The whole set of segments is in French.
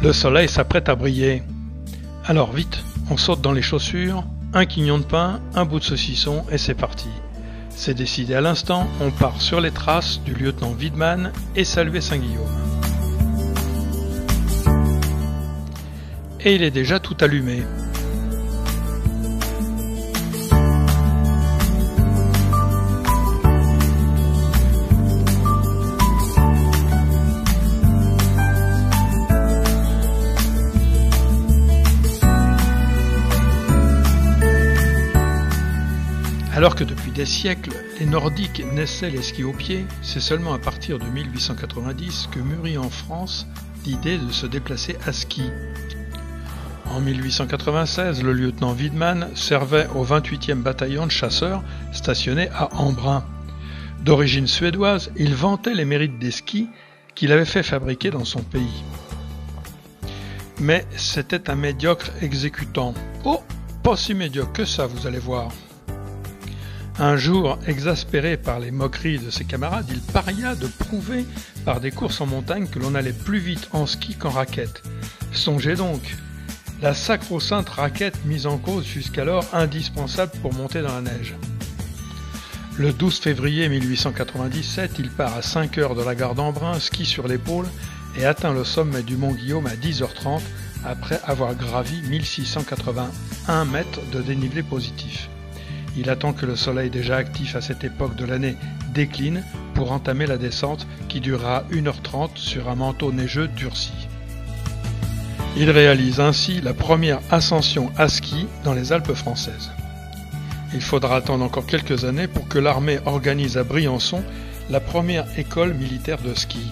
Le soleil s'apprête à briller. Alors vite, on saute dans les chaussures, un quignon de pain, un bout de saucisson et c'est parti. C'est décidé à l'instant, on part sur les traces du lieutenant Widmann et saluer Saint-Guillaume. Et il est déjà tout allumé. Alors que depuis des siècles, les Nordiques naissaient les skis au pied, c'est seulement à partir de 1890 que mûrit en France l'idée de se déplacer à ski. En 1896, le lieutenant Widmann servait au 28e bataillon de chasseurs stationné à Embrun. D'origine suédoise, il vantait les mérites des skis qu'il avait fait fabriquer dans son pays. Mais c'était un médiocre exécutant. Oh, pas si médiocre que ça, vous allez voir. Un jour, exaspéré par les moqueries de ses camarades, il paria de prouver par des courses en montagne que l'on allait plus vite en ski qu'en raquette. Songez donc, la sacro-sainte raquette mise en cause jusqu'alors indispensable pour monter dans la neige. Le 12 février 1897, il part à 5 heures de la gare d'Embrun, ski sur l'épaule, et atteint le sommet du mont Guillaume à 10h30 après avoir gravi 1681 mètres de dénivelé positif. Il attend que le soleil déjà actif à cette époque de l'année décline pour entamer la descente qui durera 1h30 sur un manteau neigeux durci. Il réalise ainsi la première ascension à ski dans les Alpes françaises. Il faudra attendre encore quelques années pour que l'armée organise à Briançon la première école militaire de ski.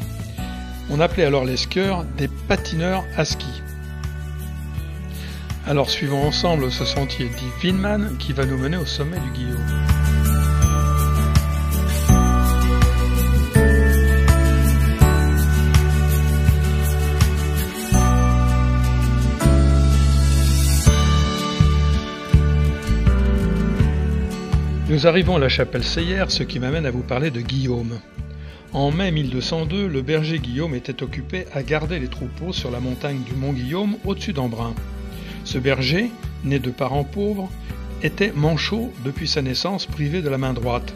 On appelait alors les skieurs des patineurs à ski. Alors suivons ensemble ce sentier dit Widmann qui va nous mener au sommet du Guillaume. Nous arrivons à la chapelle Seyère, ce qui m'amène à vous parler de Guillaume. En mai 1202, le berger Guillaume était occupé à garder les troupeaux sur la montagne du mont Guillaume au-dessus d'Embrun. Ce berger, né de parents pauvres, était manchot depuis sa naissance, privé de la main droite.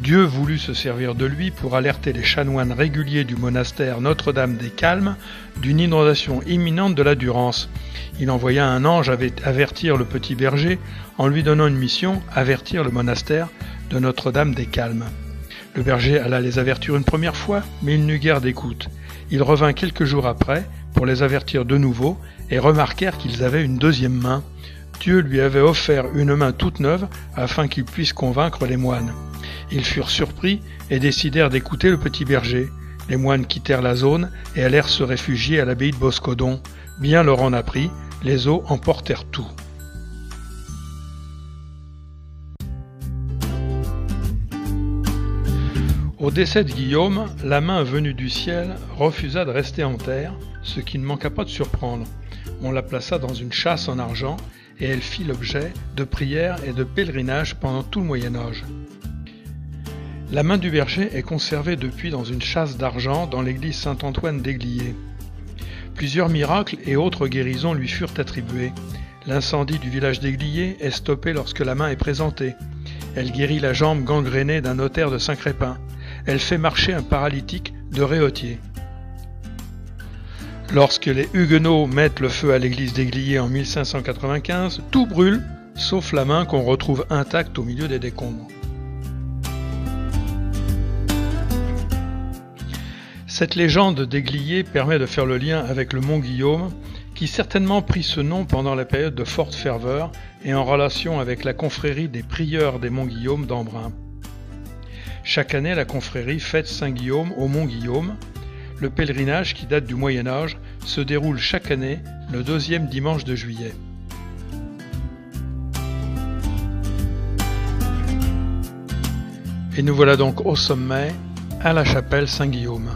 Dieu voulut se servir de lui pour alerter les chanoines réguliers du monastère Notre-Dame des Calmes d'une inondation imminente de la Durance. Il envoya un ange avertir le petit berger en lui donnant une mission, avertir le monastère de Notre-Dame des Calmes. Le berger alla les avertir une première fois, mais il n'eut guère d'écoute. Il revint quelques jours après pour les avertir de nouveau et remarquèrent qu'ils avaient une deuxième main. Dieu lui avait offert une main toute neuve afin qu'il puisse convaincre les moines. Ils furent surpris et décidèrent d'écouter le petit berger. Les moines quittèrent la zone et allèrent se réfugier à l'abbaye de Boscodon. Bien leur en apprit, les eaux emportèrent tout. Au décès de Guillaume, la main venue du ciel refusa de rester en terre, ce qui ne manqua pas de surprendre. On la plaça dans une châsse en argent et elle fit l'objet de prières et de pèlerinages pendant tout le Moyen-Âge. La main du berger est conservée depuis dans une châsse d'argent dans l'église Saint-Antoine d'Églier. Plusieurs miracles et autres guérisons lui furent attribués. L'incendie du village d'Églier est stoppé lorsque la main est présentée. Elle guérit la jambe gangrénée d'un notaire de Saint-Crépin. Elle fait marcher un paralytique de Réautier. Lorsque les Huguenots mettent le feu à l'église d'Églier en 1595, tout brûle, sauf la main qu'on retrouve intacte au milieu des décombres. Cette légende d'Églier permet de faire le lien avec le mont Guillaume, qui certainement prit ce nom pendant la période de forte ferveur et en relation avec la confrérie des prieurs des monts Guillaume d'Embrun. Chaque année, la confrérie fête Saint-Guillaume au mont Guillaume. Le pèlerinage, qui date du Moyen-Âge, se déroule chaque année le 2e dimanche de juillet. Et nous voilà donc au sommet, à la chapelle Saint-Guillaume.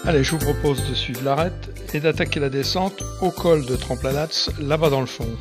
Allez, je vous propose de suivre l'arête et d'attaquer la descente au col de Tremplalats, là-bas dans le fond.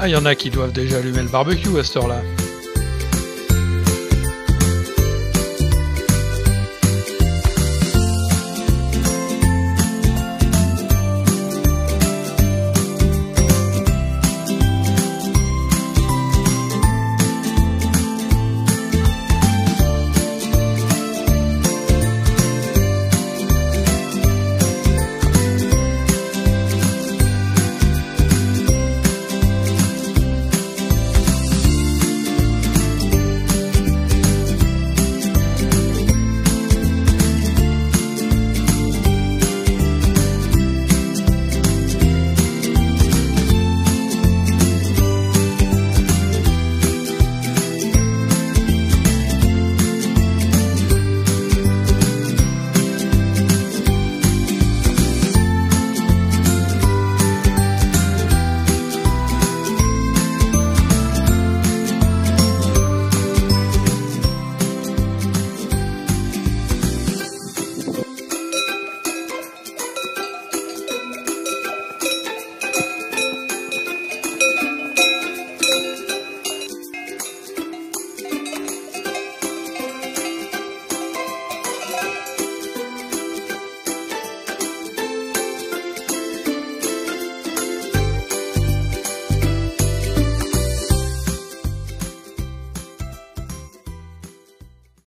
Ah, il y en a qui doivent déjà allumer le barbecue à cette heure-là.